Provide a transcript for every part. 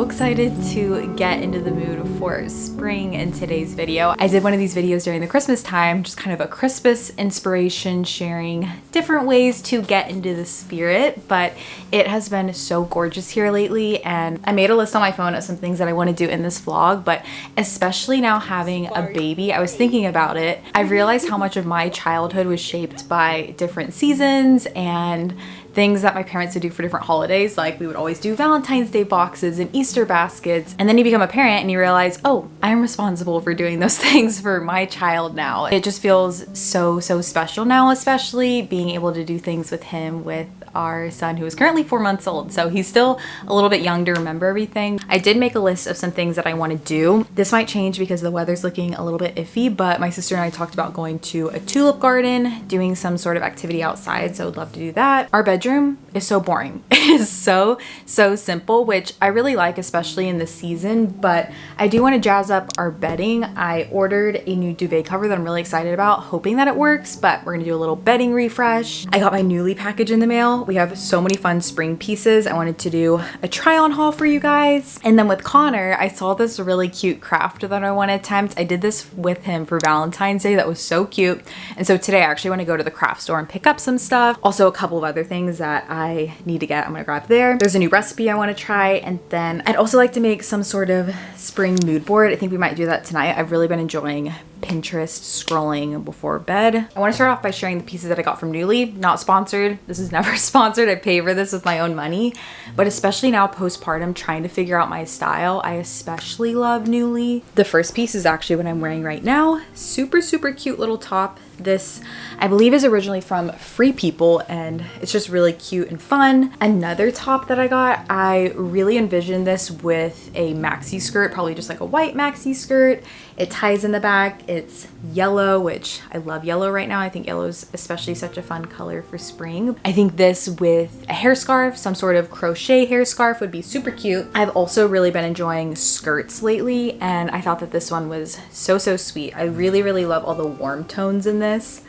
excited to get into the mood for spring in today's video. I did one of these videos during the Christmas time, just kind of a Christmas inspiration, sharing different ways to get into the spirit, but it has been so gorgeous here lately, and I made a list on my phone of some things that I want to do in this vlog, but especially now having a baby, I was thinking about it. I realized how much of my childhood was shaped by different seasons and things that my parents would do for different holidays. Like we would always do Valentine's Day boxes and Easter baskets. And then you become a parent and you realize, oh, I'm responsible for doing those things for my child now. It just feels so special now, especially being able to do things with him, with our son who is currently 4 months old. So he's still a little bit young to remember everything. I did make a list of some things that I want to do. This might change because the weather's looking a little bit iffy, but my sister and I talked about going to a tulip garden, doing some sort of activity outside. So I would love to do that. Our bedroom is so boring. It is so simple, which I really like, especially in the season, but I do want to jazz up our bedding. I ordered a new duvet cover that I'm really excited about, hoping that it works, but we're gonna do a little bedding refresh. I got my Nuuly package in the mail. We have so many fun spring pieces. I wanted to do a try on haul for you guys. And then with Connor, I saw this really cute craft that I want to attempt. I did this with him for Valentine's Day. That was so cute. And so today I actually want to go to the craft store and pick up some stuff. Also a couple of other things that I need to get, I'm gonna grab there. There's a new recipe I want to try. And then I'd also like to make some sort of spring mood board. I think we might do that tonight. I've really been enjoying Pinterest scrolling before bed. I want to start off by sharing the pieces that I got from Nuuly. Not sponsored. This is never sponsored. I pay for this with my own money. But especially now postpartum, trying to figure out my style, I especially love Nuuly. The first piece is actually what I'm wearing right now. Super cute little top. This, I believe, is originally from Free People, and it's just really cute and fun. Another top that I got, I really envisioned this with a maxi skirt, probably just like a white maxi skirt. It ties in the back. It's yellow, which I love yellow right now. I think yellow is especially such a fun color for spring. I think this with a hair scarf, some sort of crochet hair scarf, would be super cute. I've also really been enjoying skirts lately, and I thought that this one was so sweet. I really love all the warm tones in this.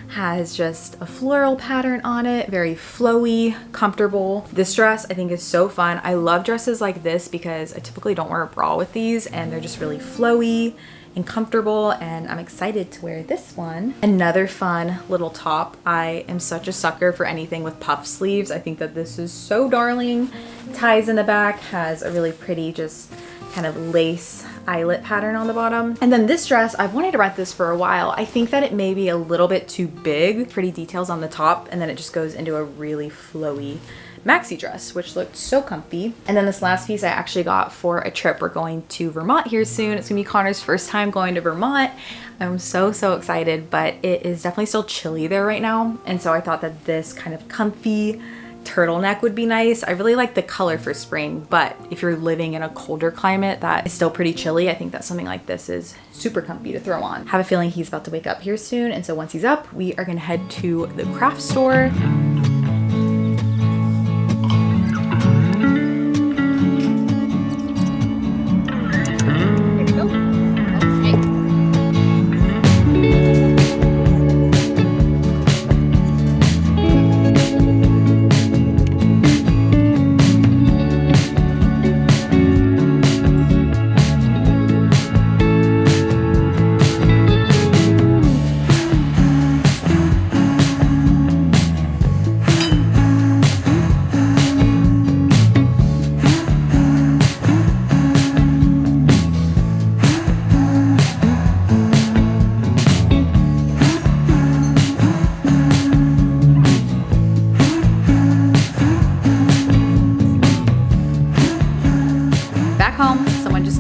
Has just a floral pattern on it, very flowy, comfortable. This dress I think is so fun. I love dresses like this because I typically don't wear a bra with these, and they're just really flowy and comfortable, and I'm excited to wear this one. Another fun little top. I am such a sucker for anything with puff sleeves. I think that this is so darling. Ties in the back, has a really pretty just kind of lace eyelet pattern on the bottom. And then this dress, I've wanted to rent this for a while. I think that it may be a little bit too big. Pretty details on the top, and then it just goes into a really flowy maxi dress, which looked so comfy. And then this last piece I actually got for a trip. We're going to Vermont here soon. It's gonna be Connor's first time going to Vermont. I'm so excited, but it is definitely still chilly there right now. And so I thought that this kind of comfy turtleneck would be nice. I really like the color for spring, but if you're living in a colder climate that is still pretty chilly, I think that something like this is super comfy to throw on. I have a feeling he's about to wake up here soon, and so once he's up, we are gonna head to the craft store.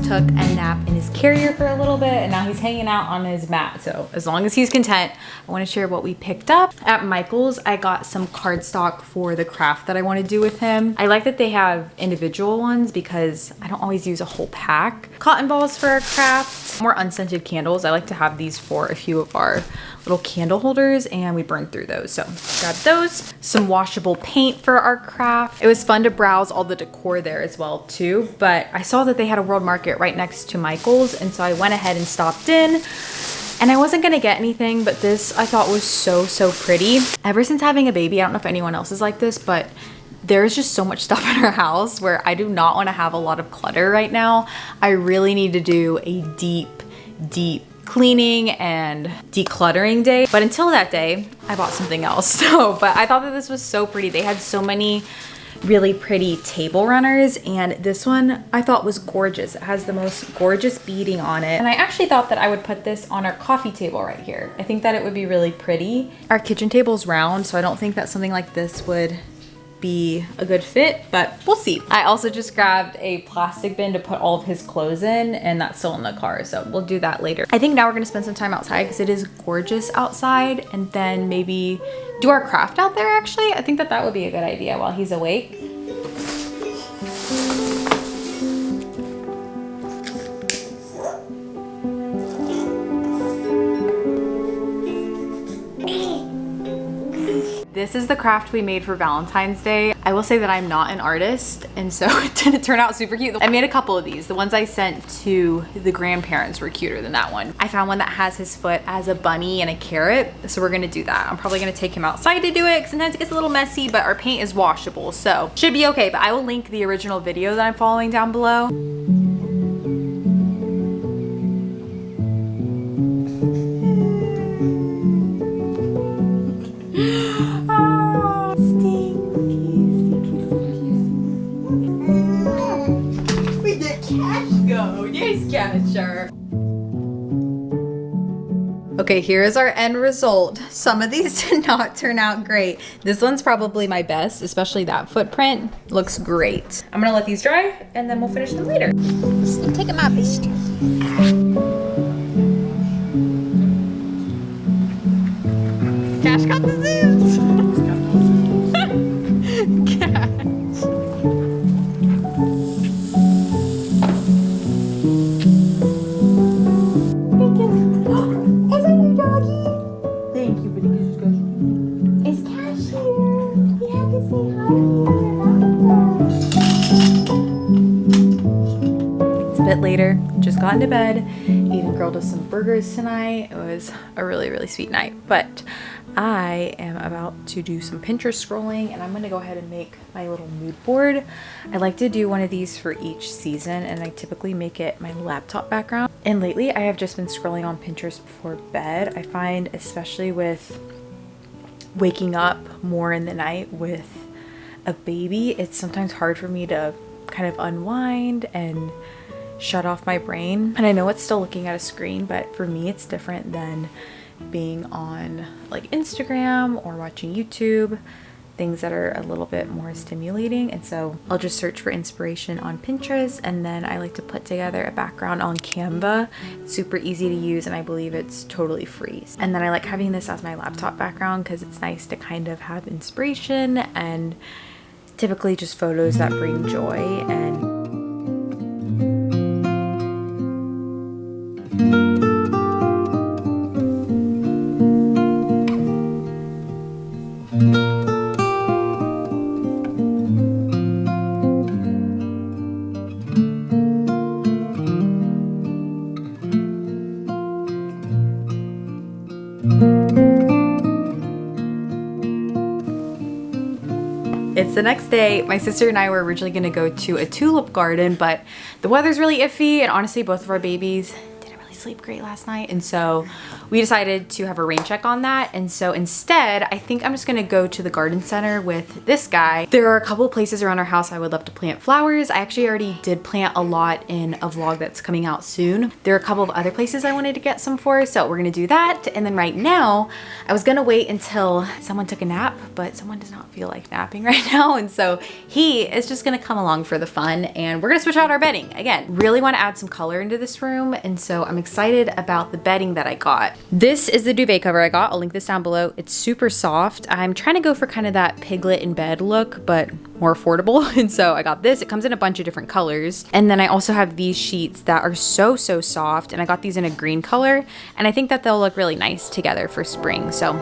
Took a nap in his carrier for a little bit, and now he's hanging out on his mat. So as long as he's content, I want to share what we picked up. At Michael's, I got some cardstock for the craft that I want to do with him. I like that they have individual ones because I don't always use a whole pack. Cotton balls for our craft. More unscented candles. I like to have these for a few of our little candle holders, and we burned through those, so grab those. Some washable paint for our craft. It was fun to browse all the decor there as well too, but I saw that they had a World Market right next to Michael's, and so I went ahead and stopped in. And I wasn't gonna get anything, but this I thought was so pretty. Ever since having a baby, I don't know if anyone else is like this, but there's just so much stuff in our house where I do not want to have a lot of clutter right now. I really need to do a deep cleaning and decluttering day. But until that day, I bought something else. So, but I thought that this was so pretty. They had so many really pretty table runners, and this one I thought was gorgeous. It has the most gorgeous beading on it, and I actually thought that I would put this on our coffee table right here. I think that it would be really pretty. Our kitchen table's round, so I don't think that something like this would be a good fit, but we'll see. I also just grabbed a plastic bin to put all of his clothes in, and that's still in the car, so we'll do that later. I think now we're gonna spend some time outside because it is gorgeous outside, and then maybe do our craft out there actually. I think that that would be a good idea while he's awake. This is the craft we made for Valentine's Day. I will say that I'm not an artist, and so it didn't turn out super cute. I made a couple of these. The ones I sent to the grandparents were cuter than that one. I found one that has his foot as a bunny and a carrot, so we're gonna do that. I'm probably gonna take him outside to do it, because sometimes it gets a little messy, but our paint is washable, so should be okay. But I will link the original video that I'm following down below. Catcher. Okay, here's our end result. Some of these did not turn out great. This one's probably my best, especially that footprint. Looks great. I'm gonna let these dry and then we'll finish them later. Take them out, beast. Cash got the zoos. Cash. Later, just got into bed. Aiden grilled us some burgers tonight. It was a really sweet night, but I am about to do some Pinterest scrolling, and I'm going to go ahead and make my little mood board. I like to do one of these for each season, and I typically make it my laptop background. And lately I have just been scrolling on Pinterest before bed. I find, especially with waking up more in the night with a baby, it's sometimes hard for me to kind of unwind and shut off my brain. And I know it's still looking at a screen, but for me it's different than being on like Instagram or watching YouTube, things that are a little bit more stimulating. And so I'll just search for inspiration on Pinterest, and then I like to put together a background on Canva. It's super easy to use, and I believe it's totally free. And then I like having this as my laptop background because it's nice to kind of have inspiration and typically just photos that bring joy. And it's the next day. My sister and I were originally gonna go to a tulip garden, but the weather's really iffy, and honestly both of our babies didn't really sleep great last night, and so we decided to have a rain check on that. And so instead, I think I'm just gonna go to the garden center with this guy. There are a couple of places around our house I would love to plant flowers. I actually already did plant a lot in a vlog that's coming out soon. There are a couple of other places I wanted to get some for, so we're gonna do that. And then right now, I was gonna wait until someone took a nap, but someone does not feel like napping right now. And so he is just gonna come along for the fun, and we're gonna switch out our bedding. Again, really wanna add some color into this room, and so I'm excited about the bedding that I got. This is the duvet cover I got. I'll link this down below. It's super soft. I'm trying to go for kind of that piglet in bed look, but more affordable. And so I got this. It comes in a bunch of different colors. And then I also have these sheets that are so soft, and I got these in a green color, and I think that they'll look really nice together for spring. So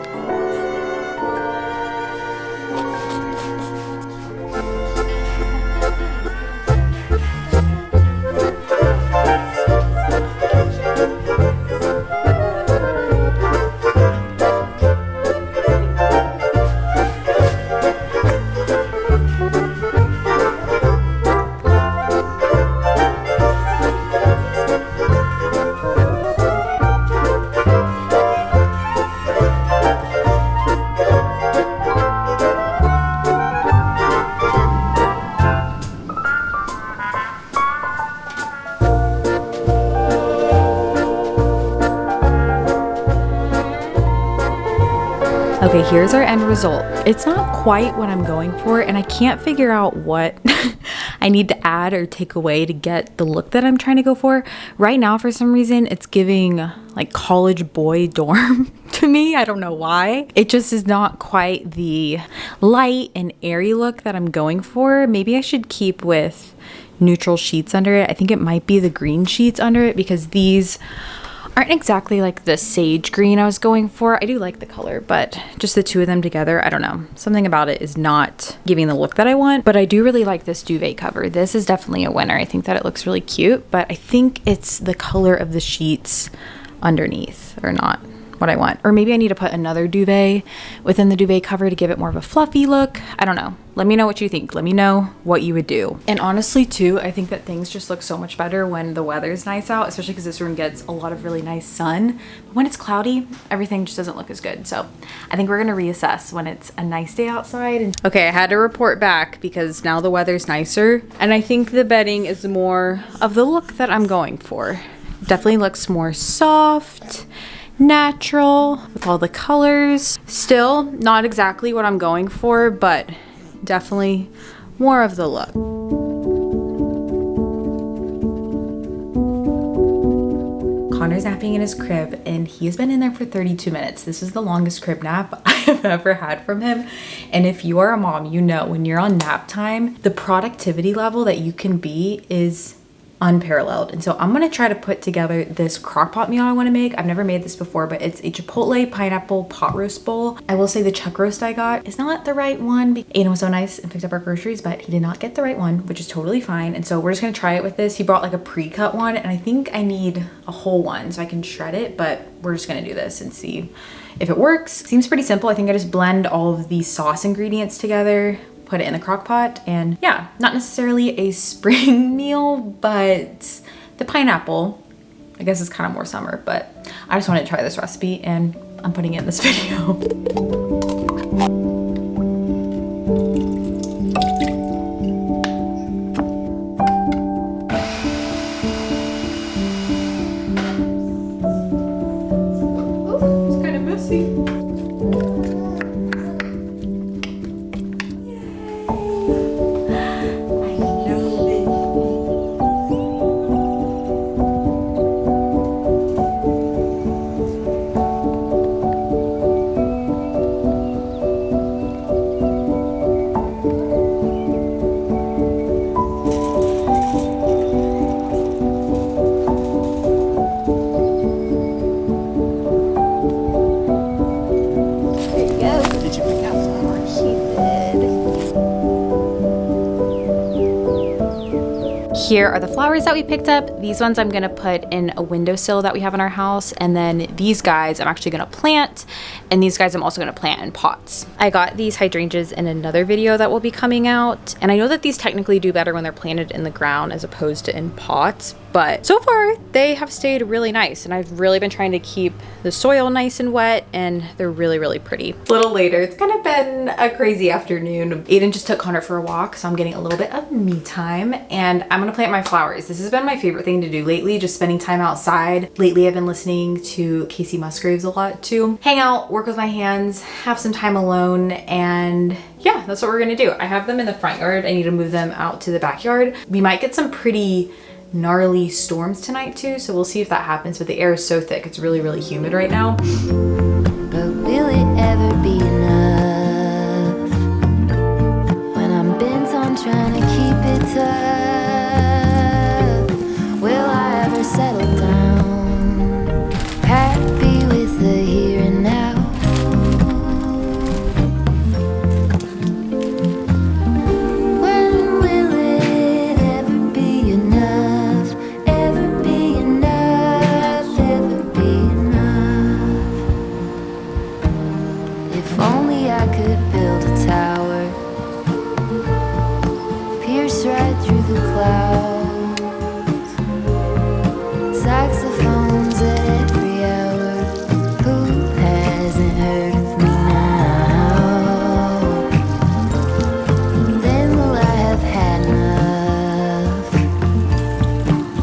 Okay, here's our end result. It's not quite what I'm going for, and I can't figure out what I need to add or take away to get the look that I'm trying to go for. Right now, for some reason, it's giving like college boy dorm to me. I don't know why. It just is not quite the light and airy look that I'm going for. Maybe I should keep with neutral sheets under it. I think it might be the green sheets under it because these aren't exactly like the sage green I was going for. I do like the color, but just the two of them together, I don't know. Something about it is not giving the look that I want, but I do really like this duvet cover. This is definitely a winner. I think that it looks really cute, but I think it's the color of the sheets underneath or not what I want. Or maybe I need to put another duvet within the duvet cover to give it more of a fluffy look. I don't know. Let me know what you think. Let me know what you would do. And honestly too, I think that things just look so much better when the weather's nice out, especially because this room gets a lot of really nice sun. But when it's cloudy, everything just doesn't look as good. So I think we're gonna reassess when it's a nice day outside. Okay, I had to report back because now the weather's nicer. And I think the bedding is more of the look that I'm going for. Definitely looks more soft, natural with all the colors. Still not exactly what I'm going for, but definitely more of the look. Connor's napping in his crib and he's been in there for 32 minutes. This is the longest crib nap I have ever had from him. And if you are a mom, you know when you're on nap time, the productivity level that you can be is unparalleled. And so I'm gonna try to put together this crock pot meal I want to make. I've never made this before, but it's a chipotle pineapple pot roast bowl. I will say the chuck roast I got is not the right one. Aiden was so nice and picked up our groceries, but he did not get the right one, which is totally fine. And so we're just gonna try it with this. He brought like a pre-cut one, and I think I need a whole one so I can shred it, but we're just gonna do this and see if it works. Seems pretty simple. I think I just blend all of the sauce ingredients together, put it in the crock pot, and yeah, not necessarily a spring meal, but the pineapple, I guess, is kind of more summer, but I just wanted to try this recipe and I'm putting it in this video. Ooh, it's kind of messy. Here are the flowers that we picked up. These ones I'm gonna put in a windowsill that we have in our house, and then these guys I'm actually gonna plant, and these guys I'm also gonna plant in pots. I got these hydrangeas in another video that will be coming out, and I know that these technically do better when they're planted in the ground as opposed to in pots, but so far they have stayed really nice, and I've really been trying to keep the soil nice and wet, and they're really, really pretty. A little later, it's kind of been a crazy afternoon. Aiden just took Connor for a walk, so I'm getting a little bit of me time, and I'm gonna plant my flowers. This has been my favorite thing to do lately, just spending time outside. Lately, I've been listening to Casey Musgraves a lot too. Hang out, work with my hands, have some time alone, and yeah, that's what we're gonna do. I have them in the front yard. I need to move them out to the backyard. We might get some pretty gnarly storms tonight too, so we'll see if that happens, but the air is so thick. It's really, really humid right now. But will it ever be enough when I'm bent on trying to keep it tough? Will I ever settle down, happy with the here and now? When will it ever be enough? Ever be enough? Ever be enough? If only I could build a tower, pierce right through the clouds. Saxophones at every hour. Who hasn't heard of me now? Then will I have had enough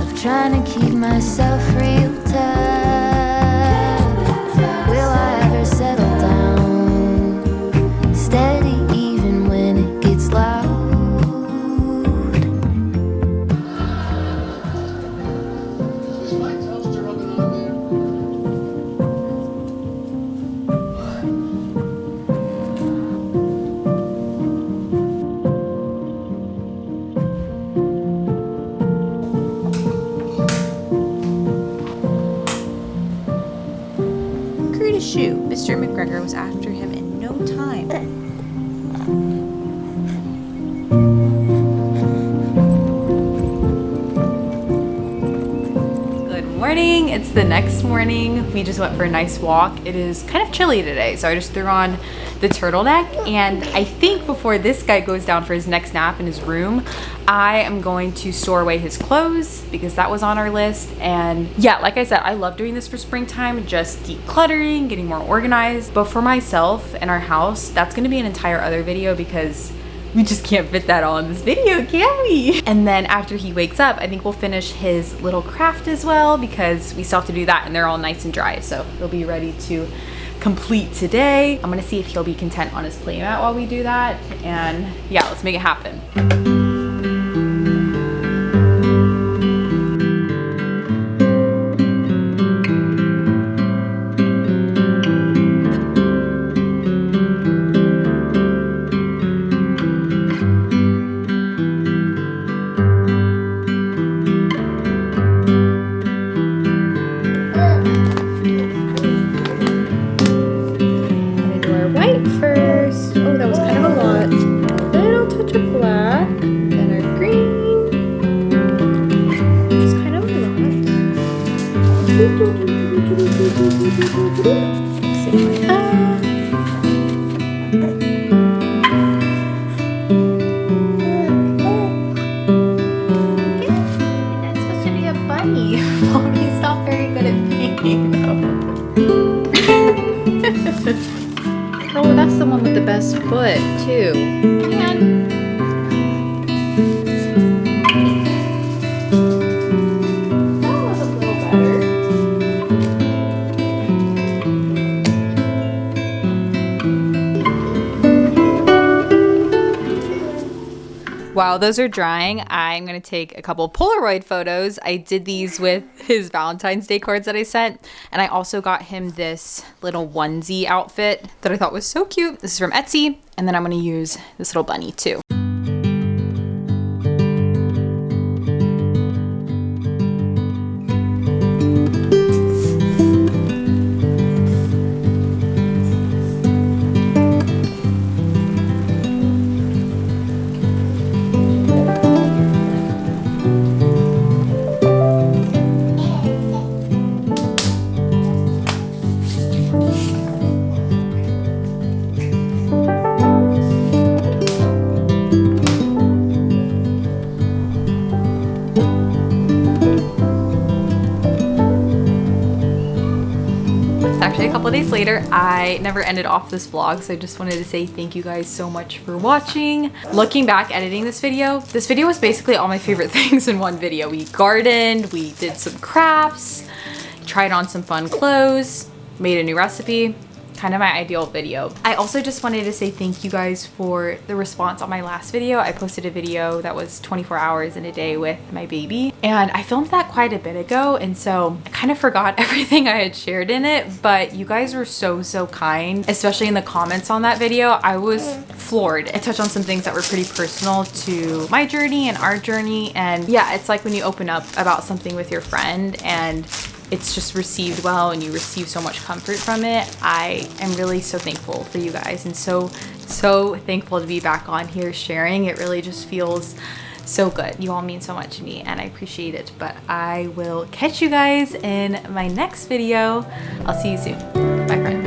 of trying to keep myself real tough? Will I ever settle down, to shoot. Mr. McGregor was after him in no time. Good morning. It's the next morning. We just went for a nice walk. It is kind of chilly today, so I just threw on the turtleneck, and I think before this guy goes down for his next nap in his room, I am going to store away his clothes because that was on our list. And yeah, like I said, I love doing this for springtime, just decluttering, getting more organized. But for myself and our house, that's gonna be an entire other video because we just can't fit that all in this video, can we? And then after he wakes up, I think we'll finish his little craft as well because we still have to do that and they're all nice and dry. So he'll be ready to complete today. I'm gonna see if he'll be content on his playmat while we do that. And yeah, let's make it happen. Oh, that's the one with the best foot, too. Man. That was a little better. While those are drying, I'm gonna take a couple Polaroid photos. I did these with his Valentine's Day cards that I sent, and I also got him this little onesie outfit that I thought was so cute. This is from Etsy, and then I'm gonna use this little bunny too. A couple days later. I never ended off this vlog, so I just wanted to say thank you guys so much for watching. Looking back, editing this video was basically all my favorite things in one video. We gardened, we did some crafts, tried on some fun clothes, made a new recipe. Kind of my ideal video. I also just wanted to say thank you guys for the response on my last video. I posted a video that was 24 hours in a day with my baby, and I filmed that quite a bit ago, and so I kind of forgot everything I had shared in it, but you guys were so kind, especially in the comments on that video. I was floored. I touched on some things that were pretty personal to my journey and our journey, and yeah, it's like when you open up about something with your friend and it's just received well and you receive so much comfort from it. I am really so thankful for you guys and so thankful to be back on here sharing. It really just feels so good. You all mean so much to me and I appreciate it, but I will catch you guys in my next video. I'll see you soon. Bye friends.